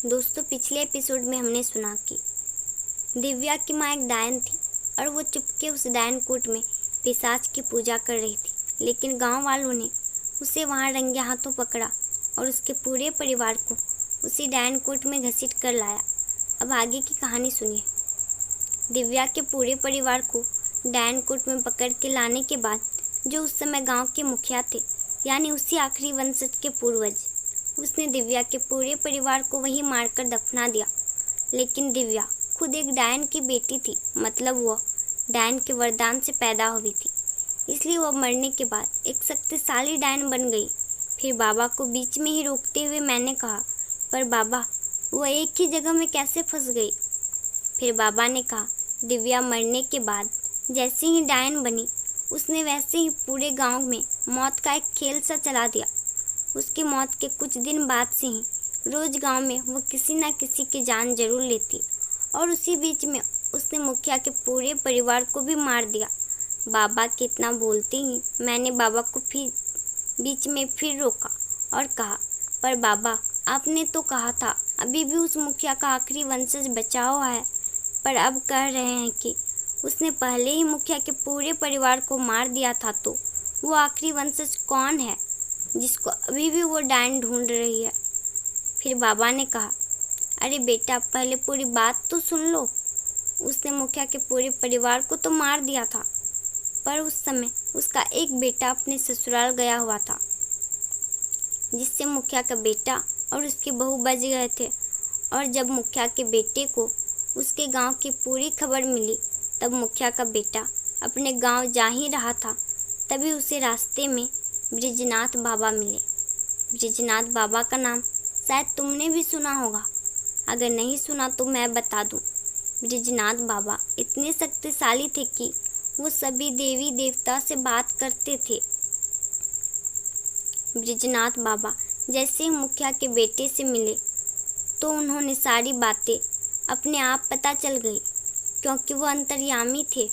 दोस्तों, पिछले एपिसोड में हमने सुना कि दिव्या की माँ एक डायन थी और वो चुपके उस डायन कोट में पिशाच की पूजा कर रही थी। लेकिन गांव वालों ने उसे वहां रंगे हाथों पकड़ा और उसके पूरे परिवार को उसी डायन कोट में घसीट कर लाया। अब आगे की कहानी सुनिए। दिव्या के पूरे परिवार को डायन कोट में पकड़ के लाने के बाद जो उस समय गाँव के मुखिया थे, यानी उसी आखिरी वंशज के पूर्वज, उसने दिव्या के पूरे परिवार को वहीं मारकर दफना दिया। लेकिन दिव्या खुद एक डायन की बेटी थी, मतलब वह डायन के वरदान से पैदा हुई थी, इसलिए वह मरने के बाद एक शक्तिशाली डायन बन गई। फिर बाबा को बीच में ही रोकते हुए मैंने कहा, पर बाबा, वह एक ही जगह में कैसे फंस गई? फिर बाबा ने कहा, दिव्या मरने के बाद जैसे ही डायन बनी, उसने वैसे ही पूरे गांव में मौत का एक खेल सा चला दिया। उसकी मौत के कुछ दिन बाद से ही रोज गांव में वो किसी न किसी की जान जरूर लेती और उसी बीच में उसने मुखिया के पूरे परिवार को भी मार दिया। बाबा के इतना बोलते ही मैंने बाबा को फिर बीच में फिर रोका और कहा, पर बाबा, आपने तो कहा था अभी भी उस मुखिया का आखिरी वंशज बचा हुआ है, पर अब कह रहे हैं कि उसने पहले ही मुखिया के पूरे परिवार को मार दिया था, तो वो आखिरी वंशज कौन है जिसको अभी भी वो डायन ढूंढ रही है? फिर बाबा ने कहा, अरे बेटा, पहले पूरी बात तो सुन लो। उसने मुखिया के पूरे परिवार को तो मार दिया था, पर उस समय उसका एक बेटा अपने ससुराल गया हुआ था, जिससे मुखिया का बेटा और उसकी बहू बच गए थे। और जब मुखिया के बेटे को उसके गांव की पूरी खबर मिली, तब मुखिया का बेटा अपने गांव जा ही रहा था, तभी उसे रास्ते में ब्रिजनाथ बाबा मिले। ब्रिजनाथ बाबा का नाम शायद तुमने भी सुना होगा, अगर नहीं सुना तो मैं बता दूं। ब्रिजनाथ बाबा इतने शक्तिशाली थे कि वो सभी देवी देवता से बात करते थे। ब्रिजनाथ बाबा जैसे ही मुखिया के बेटे से मिले तो उन्होंने सारी बातें अपने आप पता चल गई, क्योंकि वो अंतर्यामी थे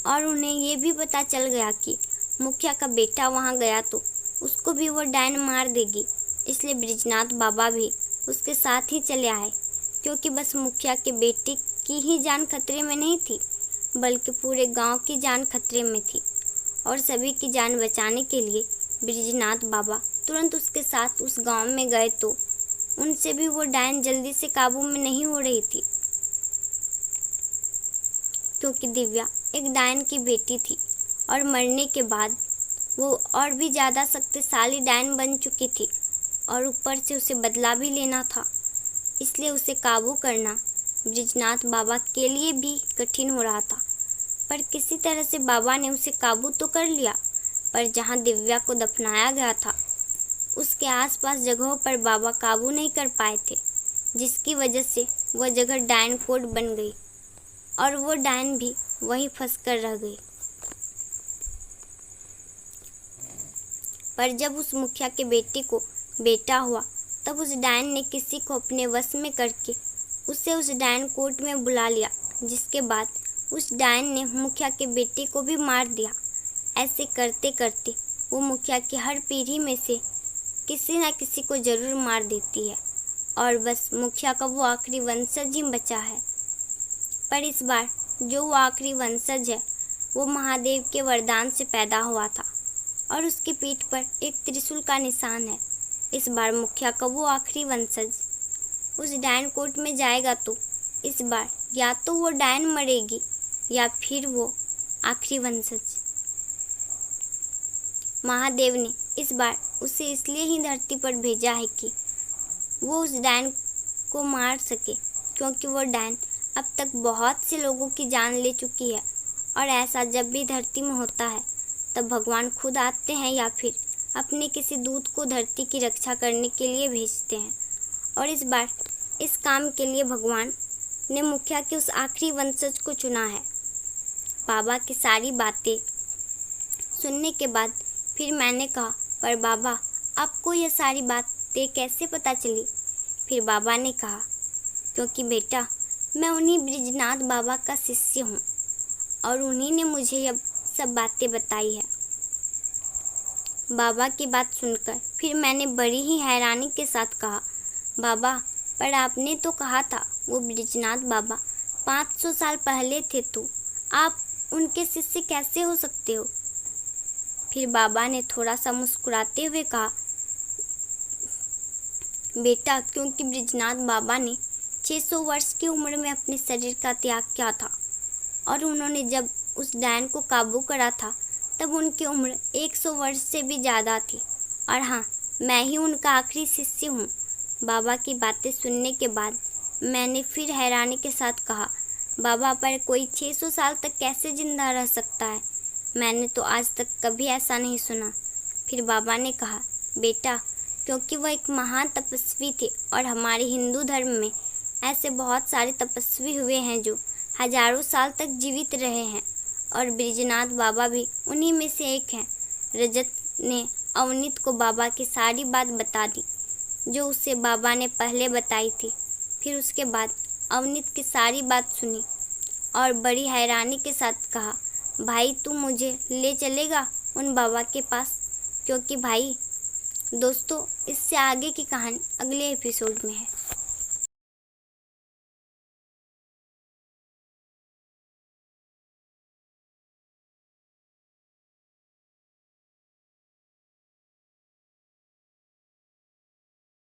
और उन्हें ये भी पता चल गया कि मुखिया का बेटा वहां गया तो उसको भी वो डायन मार देगी। इसलिए ब्रिजनाथ बाबा भी उसके साथ ही चले आए, क्योंकि बस मुखिया के बेटे की ही जान खतरे में नहीं थी, बल्कि पूरे गांव की जान खतरे में थी। और सभी की जान बचाने के लिए ब्रिजनाथ बाबा तुरंत उसके साथ उस गांव में गए, तो उनसे भी वो डायन जल्दी से काबू में नहीं हो रही थी, क्योंकि दिव्या एक डायन की बेटी थी और मरने के बाद वो और भी ज़्यादा शक्तिशाली डायन बन चुकी थी और ऊपर से उसे बदला भी लेना था। इसलिए उसे काबू करना ब्रिजनाथ बाबा के लिए भी कठिन हो रहा था। पर किसी तरह से बाबा ने उसे काबू तो कर लिया, पर जहाँ दिव्या को दफनाया गया था उसके आसपास जगहों पर बाबा काबू नहीं कर पाए थे, जिसकी वजह से वह जगह डायन कोट बन गई और वो डायन भी वहीं फंस कर रह गई। पर जब उस मुखिया के बेटे को बेटा हुआ, तब उस डायन ने किसी को अपने वश में करके उसे उस डायन कोट में बुला लिया, जिसके बाद उस डायन ने मुखिया के बेटे को भी मार दिया। ऐसे करते करते वो मुखिया की हर पीढ़ी में से किसी न किसी को जरूर मार देती है और बस मुखिया का वो आखिरी वंशज ही बचा है। पर इस बार जो वो आखिरी वंशज है वो महादेव के वरदान से पैदा हुआ था और उसकी पीठ पर एक त्रिशूल का निशान है। इस बार मुखिया का वो आखिरी वंशज उस डायन कोट में जाएगा, तो इस बार या तो वो डायन मरेगी या फिर वो आखिरी वंशज। महादेव ने इस बार उसे इसलिए ही धरती पर भेजा है कि वो उस डायन को मार सके, क्योंकि वो डायन अब तक बहुत से लोगों की जान ले चुकी है। और ऐसा जब भी धरती में होता है, तब भगवान खुद आते हैं या फिर अपने किसी दूत को धरती की रक्षा करने के लिए भेजते हैं। और इस बार इस काम के लिए भगवान ने मुखिया के उस आखिरी वंशज को चुना है। बाबा की सारी बातें सुनने के बाद फिर मैंने कहा, पर बाबा, आपको ये सारी बातें कैसे पता चली? फिर बाबा ने कहा, क्योंकि बेटा, मैं उन्हीं ब्रिजनाथ बाबा का शिष्य हूँ और उन्हीं ने मुझे ये सब बातें बताई है। बाबा की बात सुनकर फिर मैंने बड़ी ही हैरानी के साथ कहा, बाबा, पर आपने तो कहा था वो बृजनाथ बाबा 500 साल पहले थे, तो आप उनके शिष्य कैसे हो सकते हो? फिर बाबा ने थोड़ा सा मुस्कुराते हुए कहा, बेटा, क्योंकि बृजनाथ बाबा ने 600 वर्ष की उम्र में अपने शरीर का त्याग किया था और उन्होंने जब उस डायन को काबू करा था तब उनकी उम्र 100 वर्ष से भी ज़्यादा थी। और हाँ, मैं ही उनका आखिरी शिष्य हूँ। बाबा की बातें सुनने के बाद मैंने फिर हैरानी के साथ कहा, बाबा, पर कोई 600 साल तक कैसे जिंदा रह सकता है? मैंने तो आज तक कभी ऐसा नहीं सुना। फिर बाबा ने कहा, बेटा, क्योंकि वह एक महान तपस्वी थे और हमारे हिंदू धर्म में ऐसे बहुत सारे तपस्वी हुए हैं जो हजारों साल तक जीवित रहे हैं और बृजनाथ बाबा भी उन्हीं में से एक हैं। रजत ने अवनीत को बाबा की सारी बात बता दी जो उसे बाबा ने पहले बताई थी। फिर उसके बाद अवनीत की सारी बात सुनी और बड़ी हैरानी के साथ कहा, भाई, तू मुझे ले चलेगा उन बाबा के पास? क्योंकि भाई दोस्तों, इससे आगे की कहानी अगले एपिसोड में है।